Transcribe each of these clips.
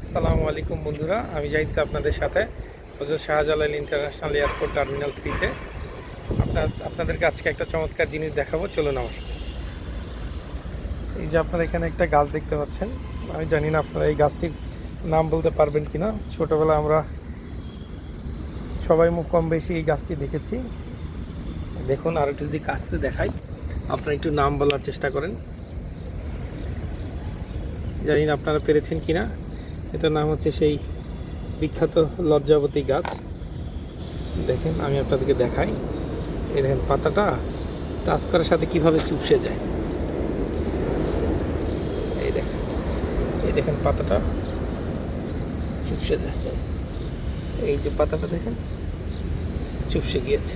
আসসালামু আলাইকুম বন্ধুরা, আমি যাইছি আপনাদের সাথে হযরত শাহজালাল ইন্টারন্যাশনাল এয়ারপোর্ট টার্মিনাল 3-তে। আপনাদেরকে আজকে একটা চমৎকার জিনিস দেখাবো, চলুন আমার সাথে। এই যে আপনারা এখানে একটা গাছ দেখতে পাচ্ছেন, আমি জানি না আপনারা এই গাছটির নাম বলতে পারবেন কিনা। ছোটোবেলা আমরা সবাই কম বেশি এই গাছটি দেখেছি। দেখুন, আর একটু যদি কাছে দেখাই, আপনারা একটু নাম বলার চেষ্টা করেন। জানি না আপনারা পেরেছেন কিনা। এটার নাম হচ্ছে সেই বিখ্যাত লজ্জাবতী গাছ। দেখেন, আমি আপনাদেরকে দেখাই। এই দেখেন, পাতাটা টাচ করার সাথে কিভাবে চুপসে যায়। এই দেখেন পাতাটা চুপসে যায়। এই যে পাতাটা দেখেন চুপসে গিয়েছে।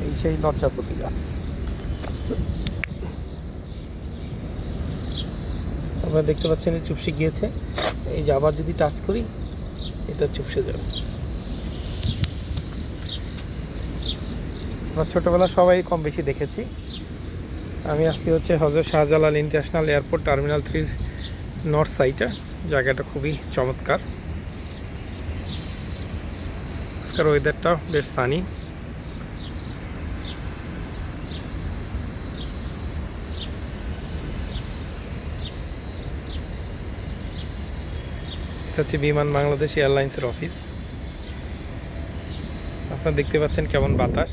এই সেই লজ্জাপতি গাছ। আপনারা দেখতে পাচ্ছেন চুপসে গিয়েছে। এই যে আবার যদি টাচ করি, এটা চুপসে যাবে। আমরা ছোটোবেলা সবাই কম বেশি দেখেছি। আমি আসছি হচ্ছে Hazrat Shahjalal international airport terminal 3-র নর্থ সাইডে। জায়গাটা খুবই চমৎকার। আজকের ওয়েদারটা বেশ সানি। এটা হচ্ছে বিমান বাংলাদেশ এয়ারলাইন্সের অফিস। আপনারা দেখতে পাচ্ছেন কেমন বাতাস।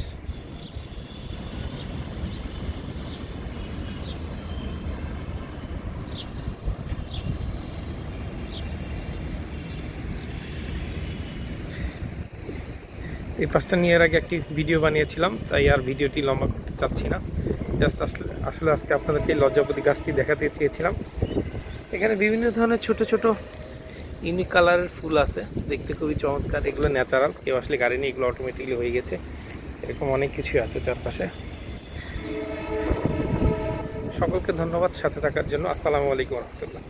এই পাশটা নিয়ে এর আগে একটি ভিডিও বানিয়েছিলাম, তাই আর ভিডিওটি লম্বা করতে চাচ্ছি না। জাস্ট আসলে আজকে আপনাদেরকে লজ্জাপতি গাছটি দেখাতে চেয়েছিলাম। এখানে বিভিন্ন ধরনের ছোট ছোট ইউনিক কালারের ফুল আছে, দেখতে খুবই চমৎকার। এগুলো ন্যাচারাল, কেউ আসলে গাড়ি নিয়ে এগুলো অটোমেটিকলি হয়ে গেছে। এরকম অনেক কিছুই আছে চারপাশে। সকলকে ধন্যবাদ সাথে থাকার জন্য। আসসালামু আলাইকুম রহমতুল্লাহ।